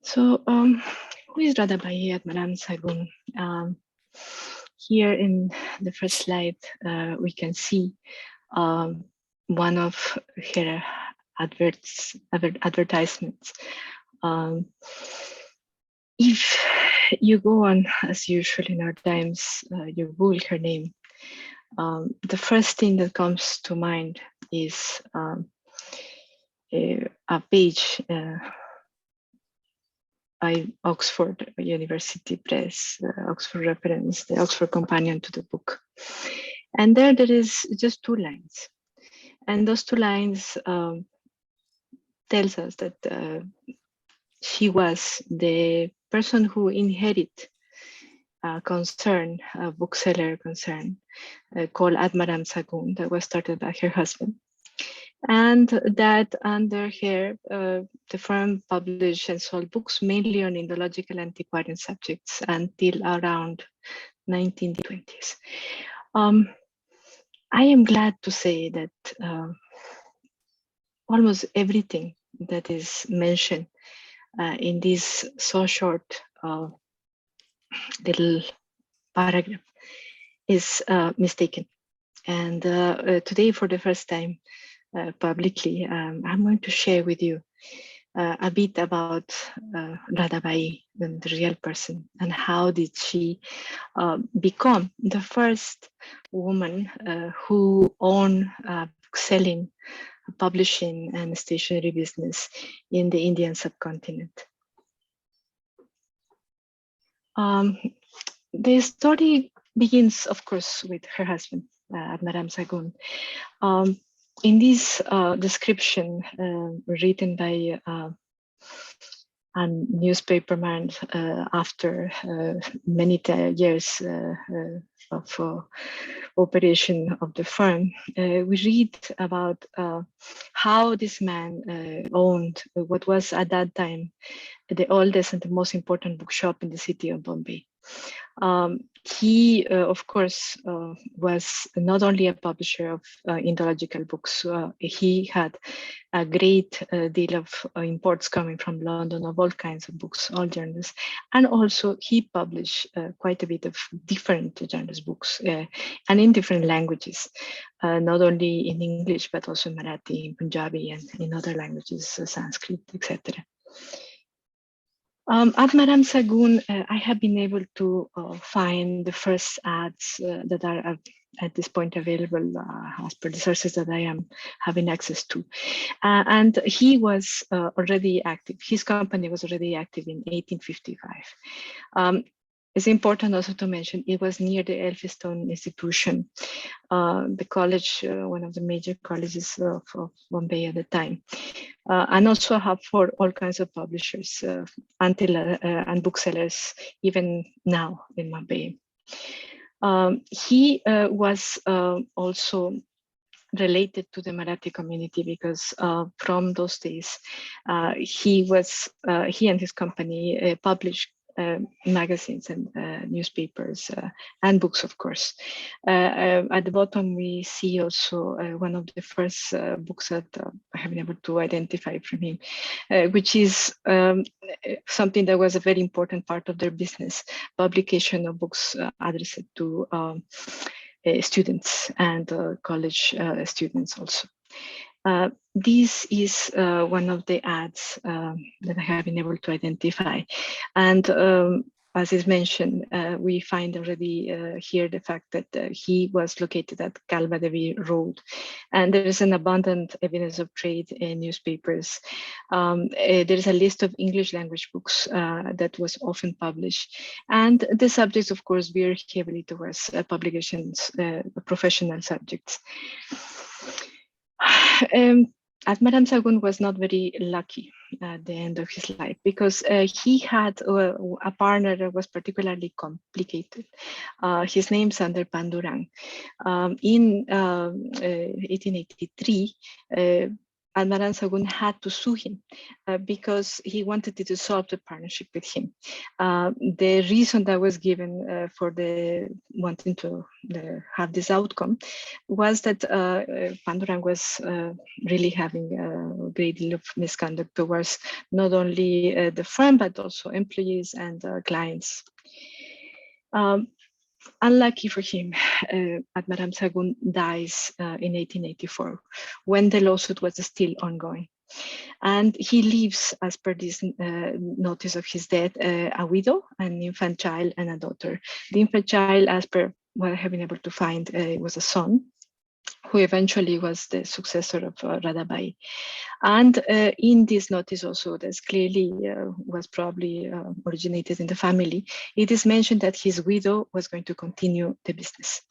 So, who is Radhabai Atmaram Sagoon? Here in the first slide, we can see one of her advertisements. If you go on, as usual in our times, you Google her name, the first thing that comes to mind is a page by Oxford University Press, Oxford reference, the Oxford companion to the book. And there is just 2 lines. And those 2 lines tells us that she was the person who inherited a concern, a bookseller concern called Atmaram Sagoon that was started by her husband. And that under her, the firm published and sold books mainly on Indological antiquarian subjects until around 1920s. I am glad to say that almost everything that is mentioned in this so short little paragraph is mistaken. And today, for the first time, publicly, I'm going to share with you a bit about Radhabai, the real person, and how did she become the first woman who owned selling, publishing, and stationery business in the Indian subcontinent. The story begins, of course, with her husband, Atmaram Sagoon. In this description written by a newspaperman after many years of operation of the firm, we read about how this man owned what was at that time the oldest and the most important bookshop in the city of Bombay. He, of course, was not only a publisher of Indological books. He had a great deal of imports coming from London of all kinds of books, all genres. And also he published quite a bit of different genres books and in different languages, not only in English, but also in Marathi, in Punjabi, and in other languages, Sanskrit, etc. Atmaram Sagoon, I have been able to find the first ads that are at this point available as per the sources that I am having access to. And he was already active. His company was already active in 1855. It's important also to mention it was near the Elphinstone Institution, the college, one of the major colleges of Bombay at the time, and also a hub for all kinds of publishers and booksellers, even now in Mumbai. He was also related to the Marathi community because from those days, he and his company published magazines and newspapers and books, of course. At the bottom, we see also one of the first books that I have been able to identify from him, which is something that was a very important part of their business, publication of books addressed to students and college students also. This is one of the ads that I have been able to identify. And as is mentioned, we find already here the fact that he was located at Kalbadevi Road. And there is an abundant evidence of trade in newspapers. There is a list of English language books that was often published. And the subjects, of course, veer heavily towards publications, professional subjects. Atmaram Sagoon was not very lucky at the end of his life because he had a partner that was particularly complicated. His name is Sunder Pandurang. In 1883, Atmaram Sagoon had to sue him because he wanted to dissolve the partnership with him. The reason that was given for the wanting to have this outcome was that Pandurang was really having a great deal of misconduct towards not only the firm, but also employees and clients. Unlucky for him, Atmaram Sagoon dies in 1884 when the lawsuit was still ongoing. And he leaves, as per this notice of his death, a widow, an infant child, and a daughter. The infant child, as per what I have been able to find, was a son, who eventually was the successor of Radhabai. And in this notice also, that's clearly was probably originated in the family, it is mentioned that his widow was going to continue the business.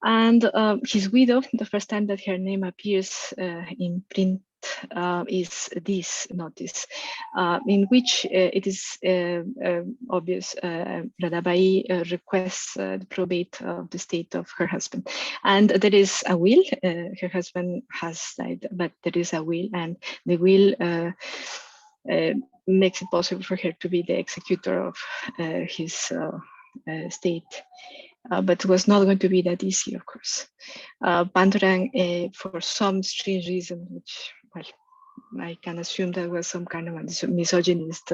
And his widow, the first time that her name appears in print is this notice, in which it is obvious Radhabai requests the probate of the state of her husband. And there is a will, her husband has died, but there is a will, and the will makes it possible for her to be the executor of his state. But it was not going to be that easy, of course. Pandurang, for some strange reason, which, well, I can assume there was some kind of a misogynist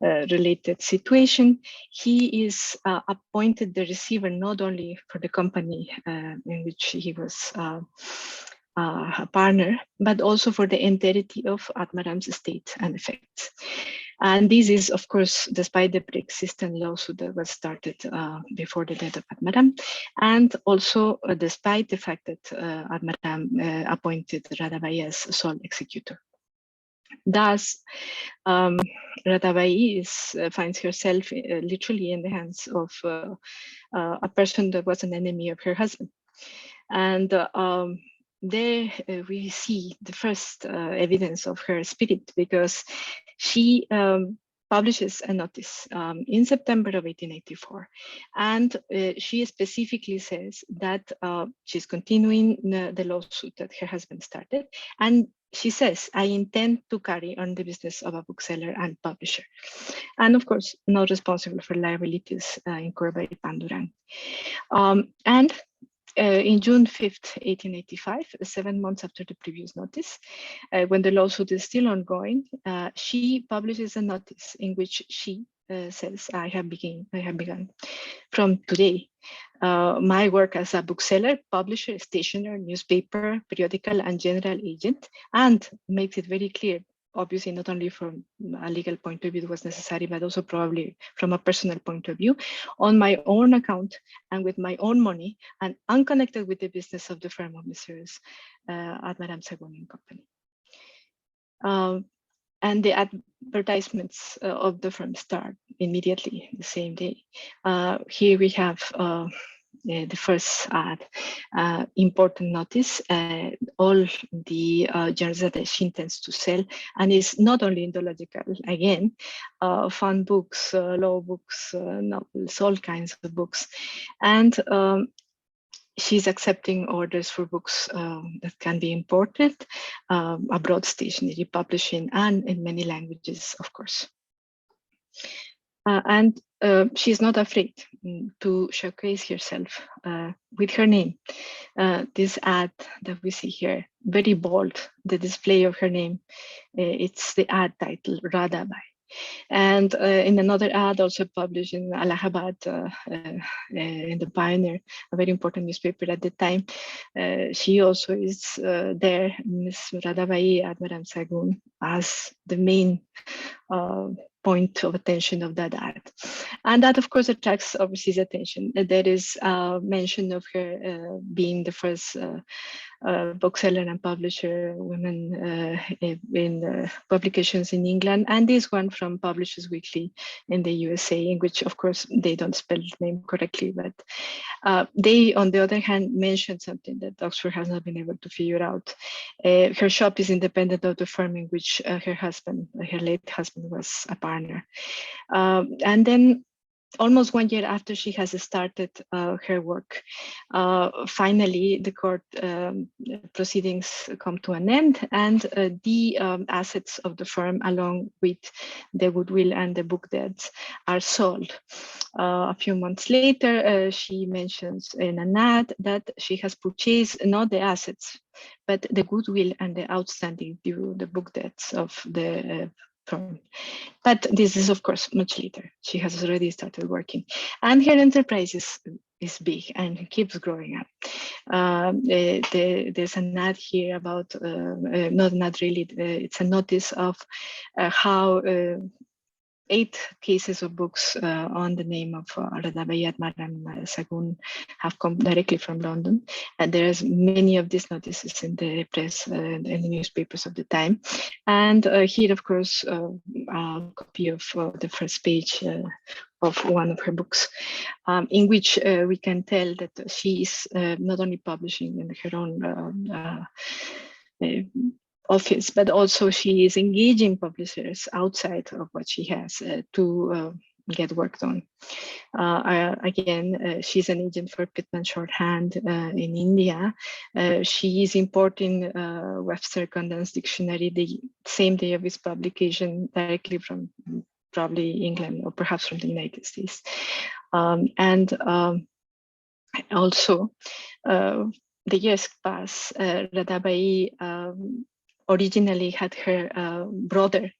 related situation, he is appointed the receiver not only for the company in which he was a partner, but also for the entirety of Atmaram's estate and effects. And this is, of course, despite the pre-existing lawsuit that was started before the death of Atmaram, and also despite the fact that Atmaram appointed Radhabai as sole executor. Thus, Radhabai finds herself literally in the hands of a person that was an enemy of her husband. And there we see the first evidence of her spirit, because she publishes a notice in September of 1884. And she specifically says that she's continuing the lawsuit that her husband started. And she says, I intend to carry on the business of a bookseller and publisher. And of course, not responsible for liabilities incurred by Pandurang. And in June 5th, 1885, 7 months after the previous notice, when the lawsuit is still ongoing, she publishes a notice in which she says, I have begun from today my work as a bookseller, publisher, stationer, newspaper, periodical, and general agent, and makes it very clear, obviously not only from a legal point of view it was necessary, but also probably from a personal point of view, on my own account and with my own money, and unconnected with the business of the firm of Messrs. Atmaram Sagoon and Company. And the advertisements of the firm start immediately the same day. Here we have the first ad, important notice, all the journals that she intends to sell, and is not only ideological, again, fun books, law books, novels, all kinds of books. And she's accepting orders for books that can be imported, abroad stationery, publishing, and in many languages, of course. And she's not afraid to showcase herself with her name. This ad that we see here, very bold, the display of her name, it's the ad title, Radhabai. And in another ad also published in Allahabad, in the Pioneer, a very important newspaper at the time, she also is there, Miss Radhabai Atmaram Sagoon, as the main point of attention of that ad. And that, of course, attracts overseas attention. There is mention of her being the first bookseller and publisher women in publications in England, and this one from Publishers Weekly in the USA, in which, of course, they don't spell the name correctly, but they, on the other hand, mentioned something that Oxford has not been able to figure out. Her shop is independent of the firm in which her husband, her late husband, was a partner. And then almost 1 year after she has started her work. Finally, the court proceedings come to an end, and the assets of the firm, along with the goodwill and the book debts, are sold. A few months later, she mentions in an ad that she has purchased not the assets, but the goodwill and the outstanding due, the book debts of the firm. But this is, of course, much later. She has already started working, and her enterprise is big and keeps growing up. There's an ad here about, not an ad really, it's a notice of how 8 cases of books on the name of Radhabai Atmaram Sagoon have come directly from London. And there's many of these notices in the press and in the newspapers of the time. And here, of course, a copy of the first page of one of her books, in which we can tell that she is not only publishing in her own office, but also she is engaging publishers outside of what she has to get work done. Again, she's an agent for Pitman Shorthand in India. She is importing Webster Condensed Dictionary the same day of its publication directly from probably England or perhaps from the United States. Also, the years pass. Radhabai originally had her brother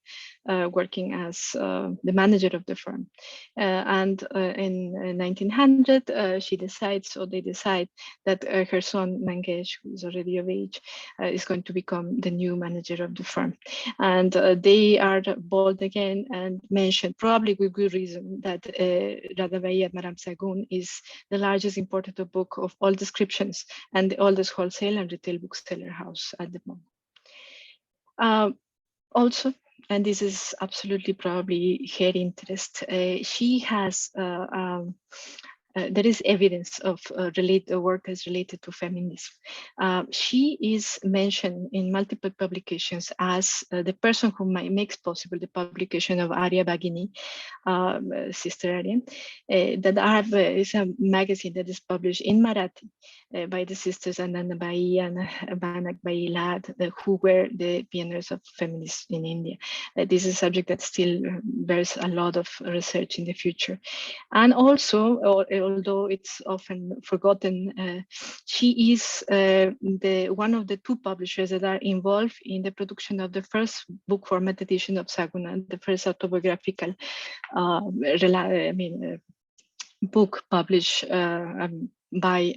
working as the manager of the firm. And in 1900, she decides, or they decide, that her son Mangesh, who is already of age, is going to become the new manager of the firm. And they are bold again and mention, probably with good reason, that Radhabai Atmaram Sagoon is the largest importer of book of all descriptions and the oldest wholesale and retail bookseller house at the moment. Also, and this is absolutely probably her interest, she has, there is evidence of work that's related to feminism. She is mentioned in multiple publications as the person who makes possible the publication of Aryabhagini, Sister Aryan, that is a magazine that is published in Marathi by the sisters Anandabai and Banakbai Lad, who were the pioneers of feminism in India. This is a subject that still bears a lot of research in the future. And also, although it's often forgotten, she is one of the 2 publishers that are involved in the production of the first book format edition of Saguna, the first autobiographical book published by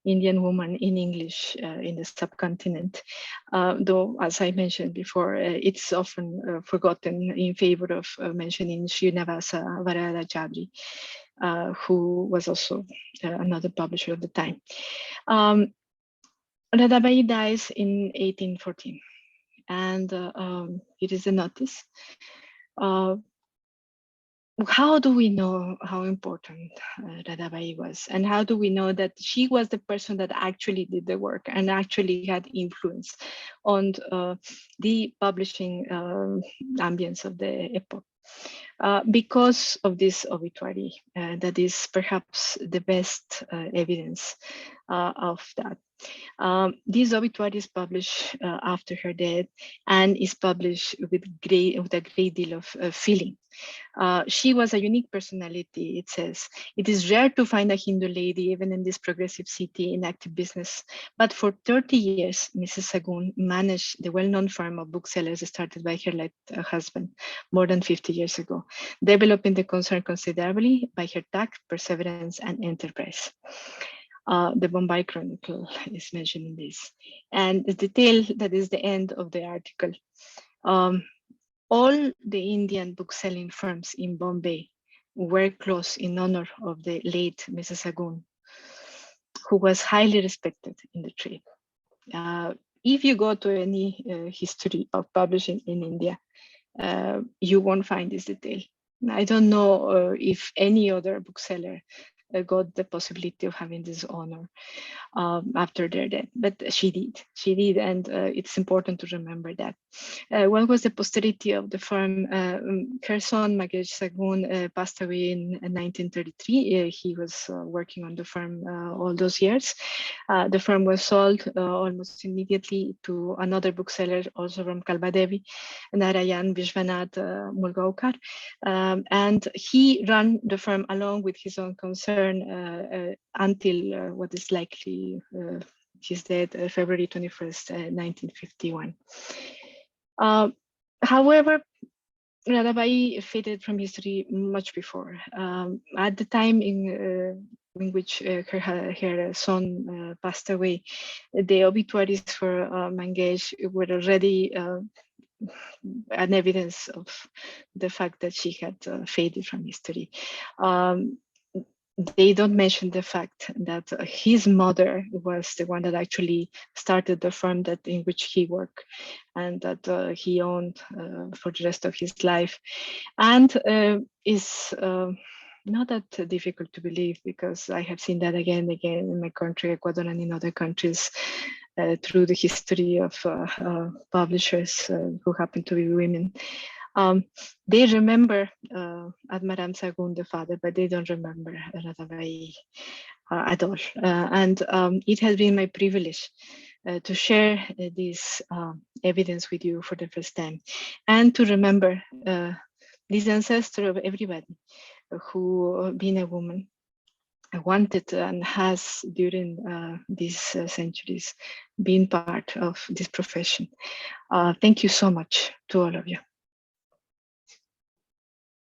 Indian woman in English in the subcontinent. Though, as I mentioned before, it's often forgotten in favor of mentioning Srinivasa Varadachari, who was also another publisher at the time. Radhabai dies in 1814, and it is a notice. How do we know how important Radhabai was? And how do we know that she was the person that actually did the work and actually had influence on the publishing ambience of the epoch? Because of this obituary, that is perhaps the best evidence of that. This obituary is published after her death and is published with a great deal of feeling. She was a unique personality, it says. It is rare to find a Hindu lady, even in this progressive city, in active business. But for 30 years, Mrs. Sagoon managed the well-known firm of booksellers started by her late husband more than 50 years ago, developing the concern considerably by her tact, perseverance, and enterprise. The Bombay Chronicle is mentioning this. And the detail that is the end of the article. All the Indian book-selling firms in Bombay were closed in honor of the late Mrs. Sagoon, who was highly respected in the trade. If you go to any history of publishing in India, you won't find this detail. I don't know if any other bookseller got the possibility of having this honor after their death, but she did, and it's important to remember that. What was the posterity of the firm? Her son, Mangesh Sagoon, passed away in 1933. He was working on the firm all those years. The firm was sold almost immediately to another bookseller, also from Kalbadevi, Narayan Vishwanath Mulgaonkar, and he ran the firm along with his own concern until what is likely his death, February 21st, 1951. However, Radhabai faded from history much before. At the time in which her son passed away, the obituaries for Mangesh were already an evidence of the fact that she had faded from history. They don't mention the fact that his mother was the one that actually started the firm that in which he worked and that he owned for the rest of his life, and is not that difficult to believe, because I have seen that again and again in my country, Ecuador, and in other countries through the history of publishers who happen to be women. They remember Atmaram Sagoon, the father, but they don't remember Radhabai at all. And it has been my privilege to share this evidence with you for the first time, and to remember this ancestor of everybody who, being a woman, wanted and has during these centuries been part of this profession. Thank you so much to all of you.